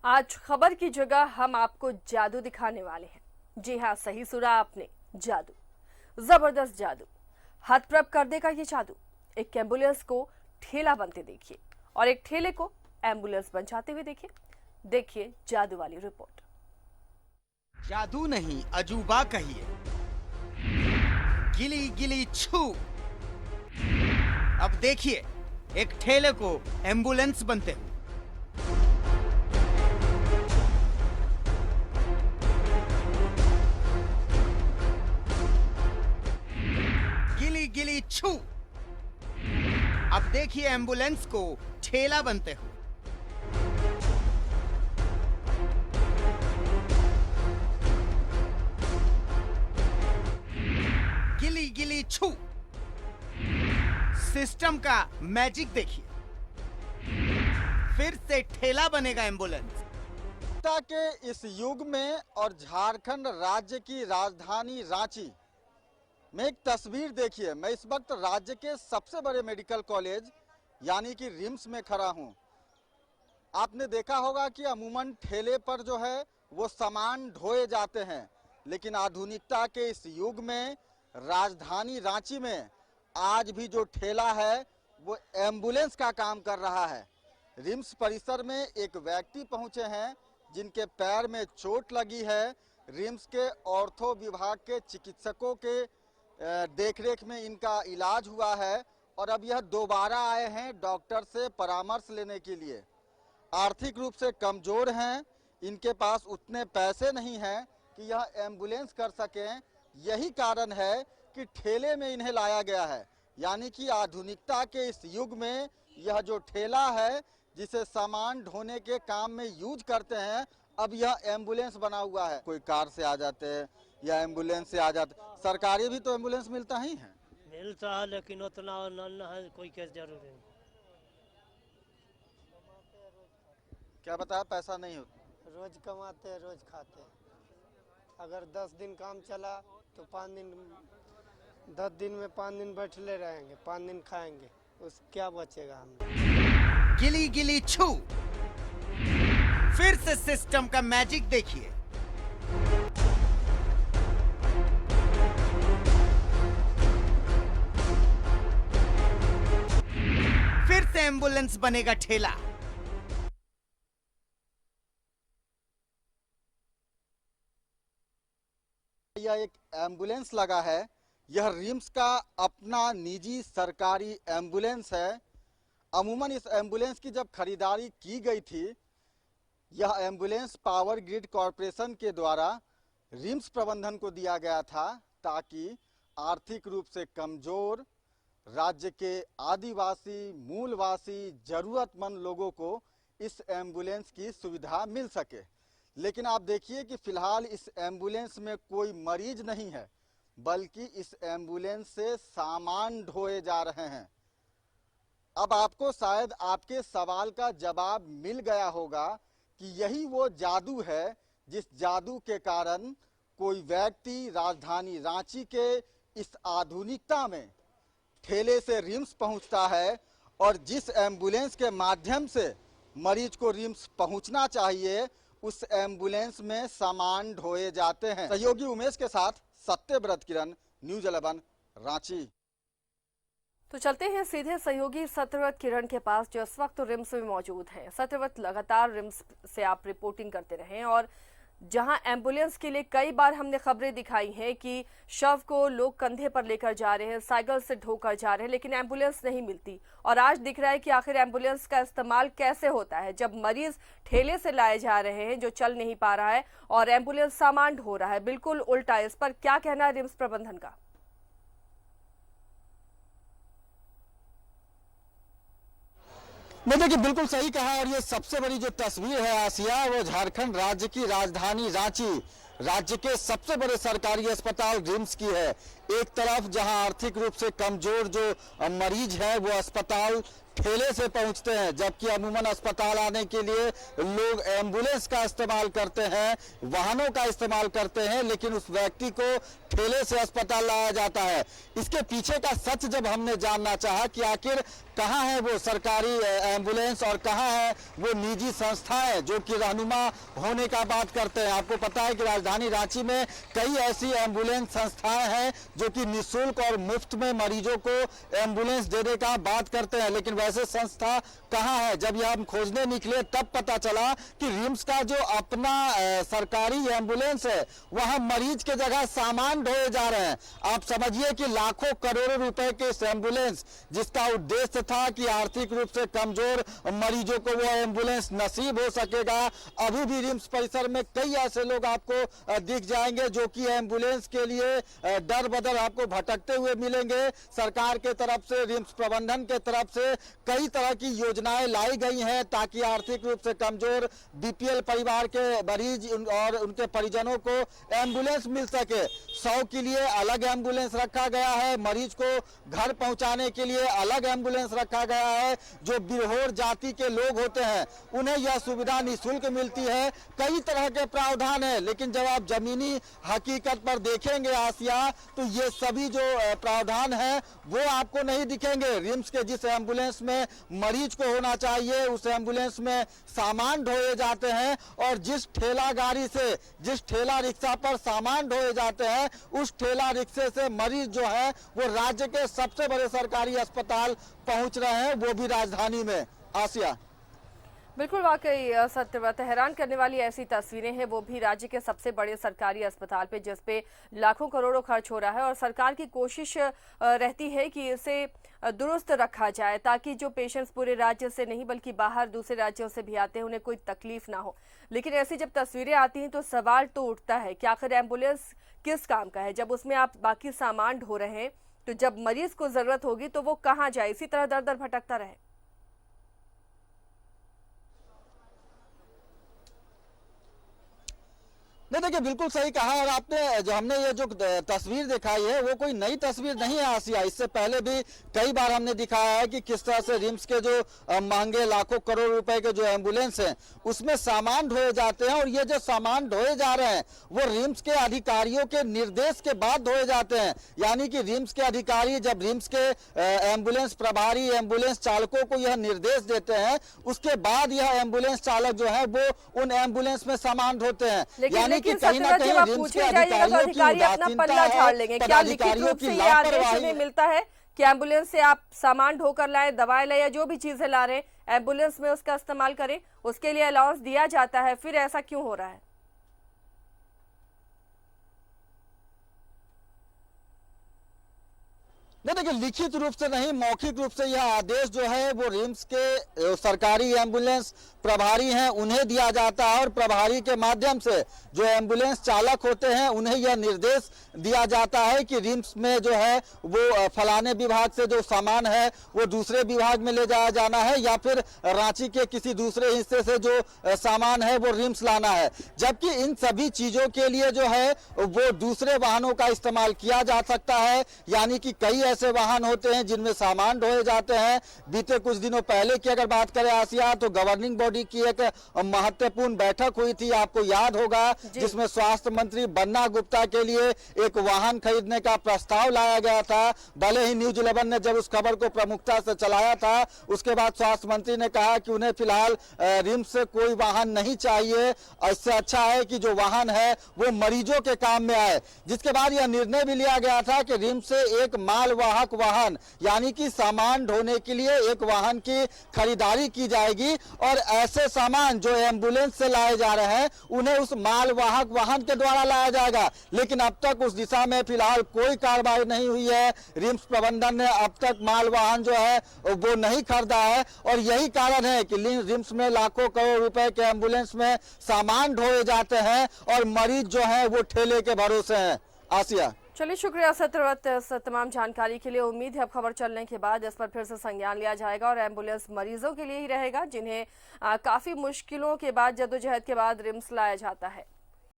आज खबर की जगह हम आपको जादू दिखाने वाले हैं। जी हाँ, सही सुना आपने, जादू। जबरदस्त जादू, हतप्रभ कर देगा ये जादू। एक एम्बुलेंस को ठेला बनते देखिए और एक ठेले को एम्बुलेंस बन जाते हुए देखिए। देखिए जादू वाली रिपोर्ट। जादू नहीं, अजूबा कहिए। गिली गिली छू। अब देखिए एक ठेले को एम्बुलेंस बनते हुए। गिली गिली छू। अब देखिए एम्बुलेंस को ठेला बनते हुए। गिली गिली छू। सिस्टम का मैजिक देखिए, फिर से ठेला बनेगा एम्बुलेंस। के इस युग में और झारखंड राज्य की राजधानी रांची में एक तस्वीर देखिए। मैं इस वक्त राज्य के सबसे बड़े मेडिकल कॉलेज यानी कि रिम्स में खड़ा हूं। आपने देखा होगा कि अमूमन ठेले पर जो है वो सामान ढोए जाते हैं, लेकिन आधुनिकता के इस युग में राजधानी रांची में आज भी जो ठेला है वो एम्बुलेंस का काम कर रहा है। रिम्स परिसर में एक व्यक्ति पहुंचे हैं जिनके पैर में चोट लगी है। रिम्स के ऑर्थो विभाग के चिकित्सकों के देखरेख में इनका इलाज हुआ है और अब यह दोबारा आए हैं डॉक्टर से परामर्श लेने के लिए। आर्थिक रूप से कमजोर हैं, इनके पास उतने पैसे नहीं हैं कि यह एम्बुलेंस कर सकें। यही कारण है कि ठेले में इन्हें लाया गया है। यानी कि आधुनिकता के इस युग में यह जो ठेला है जिसे सामान ढोने के काम में यूज करते हैं, अब यह एम्बुलेंस बना हुआ है। कोई कार से आ जाते हैं या एम्बुलेंस से आ जाते, सरकारी भी तो एम्बुलेंस मिलता ही है। मिलता है लेकिन उतना न है, कोई केस जरूरी नहीं। क्या बताया, पैसा नहीं होता। रोज कमाते हैं, रोज खाते हैं। अगर 10 दिन काम चला तो 5 दिन, 10 दिन में 5 दिन बैठले रहेंगे, 5 दिन खाएंगे, उस क्या बचेगा हमें। गिली गिली छू। फिर से सिस्टम का मैजिक देखिए, फिर से एम्बुलेंस बनेगा ठेला। यह एक एम्बुलेंस लगा है। यह रिम्स का अपना निजी सरकारी एम्बुलेंस है। अमूमन इस एम्बुलेंस की जब खरीदारी की गई थी, यह एम्बुलेंस पावर ग्रिड कॉरपोरेशन के द्वारा रिम्स प्रबंधन को दिया गया था ताकि आर्थिक रूप से कमजोर राज्य के आदिवासी मूलवासी जरूरतमंद लोगों को इस एम्बुलेंस की सुविधा मिल सके। लेकिन आप देखिए कि फिलहाल इस एम्बुलेंस में कोई मरीज नहीं है, बल्कि इस एम्बुलेंस से सामान ढोए जा रहे हैं। अब आपको शायद आपके सवाल का जवाब मिल गया होगा कि यही वो जादू है जिस जादू के कारण कोई व्यक्ति राजधानी रांची के इस आधुनिकता में ठेले से रिम्स पहुंचता है और जिस एम्बुलेंस के माध्यम से मरीज को रिम्स पहुंचना चाहिए, उस एम्बुलेंस में सामान ढोए जाते हैं। सहयोगी उमेश के साथ सत्यव्रत किरण, न्यूज 11 रांची। तो चलते हैं सीधे सहयोगी सत्यव्रत किरण के पास जो इस वक्त रिम्स में मौजूद हैं। सत्यव्रत, लगातार रिम्स से आप रिपोर्टिंग करते रहे और जहां एम्बुलेंस के लिए कई बार हमने खबरें दिखाई हैं कि शव को लोग कंधे पर लेकर जा रहे हैं, साइकिल से ढोकर जा रहे हैं, लेकिन एम्बुलेंस नहीं मिलती। और आज दिख रहा है कि आखिर एम्बुलेंस का इस्तेमाल कैसे होता है जब मरीज ठेले से लाए जा रहे हैं जो चल नहीं पा रहा है और एम्बुलेंस सामान ढो रहा है। बिल्कुल उल्टा। इस पर क्या कहना है रिम्स प्रबंधन का? देखिए, बिल्कुल सही कहा। और ये सबसे बड़ी जो तस्वीर है आसिया, वो झारखंड राज्य की राजधानी रांची राज्य के सबसे बड़े सरकारी अस्पताल रिम्स की है। एक तरफ जहां आर्थिक रूप से कमजोर जो मरीज है वो अस्पताल ठेले से पहुंचते हैं, जबकि अमूमन अस्पताल आने के लिए लोग एम्बुलेंस का इस्तेमाल करते हैं, वाहनों का इस्तेमाल करते हैं, लेकिन उस व्यक्ति को ठेले से अस्पताल लाया जाता है। इसके पीछे का सच जब हमने जानना चाहा कि आखिर कहां है वो सरकारी एम्बुलेंस और कहां है वो निजी संस्थाएं जो कि रहनुमा होने का बात करते हैं। आपको पता है कि राजधानी रांची में कई ऐसी एम्बुलेंस संस्थाएं हैं जो कि निःशुल्क और मुफ्त में मरीजों को एम्बुलेंस देने का बात करते हैं, लेकिन वैसे संस्था कहां है? जब यह हम खोजने निकले तब पता चला कि रिम्स का जो अपना सरकारी एम्बुलेंस है वहां मरीज के जगह सामान ढोए जा रहे हैं। आप समझिए कि लाखों करोड़ों रुपए के इस एम्बुलेंस जिसका उद्देश्य था कि आर्थिक रूप से कमजोर मरीजों को वो एम्बुलेंस नसीब हो सकेगा, अभी भी रिम्स परिसर में कई ऐसे लोग आपको दिख जाएंगे जो कि एम्बुलेंस के लिए दर बदर आपको भटकते हुए मिलेंगे। सरकार के तरफ से, रिम्स प्रबंधन के तरफ से कई तरह की योजनाएं लाई गई हैं ताकि आर्थिक रूप से कमजोर बीपीएल परिवार के मरीज और उनके परिजनों को एम्बुलेंस मिल सके। 100 के लिए अलग एम्बुलेंस रखा गया है, मरीज को घर पहुंचाने के लिए अलग एम्बुलेंस रखा गया है। जो बिरहोर जाति के लोग होते हैं उन्हें यह सुविधा निःशुल्क मिलती है। कई तरह के प्रावधान है, लेकिन जब आप जमीनी हकीकत पर देखेंगे आसिया, तो ये सभी जो प्रावधान है वो आपको नहीं दिखेंगे। रिम्स के जिस एम्बुलेंस में मरीज को होना चाहिए उस एम्बुलेंस में सामान ढोए जाते हैं, और जिस ठेला गाड़ी से, जिस ठेला रिक्शा पर सामान ढोए जाते हैं उस ठेला रिक्शे से मरीज जो है वो राज्य के सबसे बड़े सरकारी अस्पताल पहुंच रहे हैं, वो भी राजधानी में। आसिया, बिल्कुल वाकई सत्यव्रत, हैरान करने वाली ऐसी तस्वीरें हैं, वो भी राज्य के सबसे बड़े सरकारी अस्पताल पे जिस पे लाखों करोड़ों खर्च हो रहा है, और सरकार की कोशिश रहती है कि इसे दुरुस्त रखा जाए ताकि जो पेशेंट्स पूरे राज्य से नहीं बल्कि बाहर दूसरे राज्यों से भी आते हैं उन्हें कोई तकलीफ ना हो। लेकिन ऐसी जब तस्वीरें आती हैं तो सवाल तो उठता है कि आखिर एम्बुलेंस किस काम का है जब उसमें आप बाकी सामान ढो रहे हैं, तो जब मरीज को जरूरत होगी तो वो कहाँ जाए, इसी तरह दर दर भटकता रहे। नहीं, देखिए बिल्कुल सही कहा, और आपने जो हमने ये जो तस्वीर दिखाई है वो कोई नई तस्वीर नहीं है आसिया। इससे पहले भी कई बार हमने दिखाया है कि किस तरह से रिम्स के जो महंगे लाखों करोड़ रुपए के जो एम्बुलेंस हैं उसमें सामान ढोए जाते हैं, और ये जो सामान ढोए जा रहे हैं वो रिम्स के अधिकारियों के निर्देश के बाद ढोए जाते हैं। यानी कि रिम्स के अधिकारी जब रिम्स के एम्बुलेंस प्रभारी, एम्बुलेंस चालकों को यह निर्देश देते हैं, उसके बाद यह एम्बुलेंस चालक जो है वो उन एम्बुलेंस में सामान ढोते हैं। लेकिन सत्यव्रत, जब आप पूछने जाइएगा तो अधिकारी अपना पल्ला झाड़ लेंगे। क्या लिखित रूप से ये आदेश में मिलता है कि एम्बुलेंस से आप सामान ढोकर लाएं, दवाएं लाएं या जो भी चीजें ला रहे हैं एम्बुलेंस में उसका इस्तेमाल करें, उसके लिए अलाउंस दिया जाता है? फिर ऐसा क्यों हो रहा है? नहीं, देखिए लिखित रूप से नहीं, मौखिक रूप से यह आदेश जो है वो रिम्स के सरकारी एम्बुलेंस प्रभारी हैं उन्हें दिया जाता है, और प्रभारी के माध्यम से जो एम्बुलेंस चालक होते हैं उन्हें यह निर्देश दिया जाता है कि रिम्स में जो है वो फलाने विभाग से जो सामान है वो दूसरे विभाग में ले जाया जाना है, या फिर रांची के किसी दूसरे हिस्से से जो सामान है वो रिम्स लाना है। जबकि इन सभी चीजों के लिए जो है वो दूसरे वाहनों का इस्तेमाल किया जा सकता है। यानी कि कई ऐसे वाहन होते हैं जिनमें सामान ढोए जाते हैं। बीते कुछ दिनों पहले की अगर बात करें आसिया, तो गवर्निंग बॉडी की एक महत्वपूर्ण बैठक हुई थी, आपको याद होगा, जिसमें स्वास्थ्य मंत्री बन्ना गुप्ता के लिए एक वाहन खरीदने का प्रस्ताव लाया गया था। भले ही न्यूज 11 ने जब उस खबर को प्रमुखता से चलाया था, उसके बाद स्वास्थ्य मंत्री ने कहा कि उन्हें फिलहाल रिम्स से कोई वाहन नहीं चाहिए, इससे अच्छा है कि जो वाहन है वो मरीजों के काम में आए। जिसके बाद यह निर्णय भी लिया गया था कि रिम्स से एक मालवाहक वाहन यानी कि सामान ढोने के लिए एक वाहन की खरीदारी की जाएगी, और ऐसे सामान जो एम्बुलेंस से लाए जा रहे हैं उन्हें उस मालवाहक वाहन के द्वारा लाया जाएगा। लेकिन अब तक उस दिशा में फिलहाल कोई कार्रवाई नहीं हुई है। रिम्स प्रबंधन ने अब तक माल वाहन जो है वो नहीं खरीदा है, और यही कारण है कि रिम्स में लाखों करोड़ रुपए के एम्बुलेंस में सामान ढोए जाते हैं और मरीज जो है वो ठेले के भरोसे हैं। आसिया, चलिए शुक्रिया सत्यव्रत इस तमाम जानकारी के लिए। उम्मीद है अब खबर चलने के बाद इस पर फिर से संज्ञान लिया जाएगा, और एम्बुलेंस मरीजों के लिए ही रहेगा जिन्हें काफी मुश्किलों के बाद, जद्दोजहद के बाद रिम्स लाया जाता है।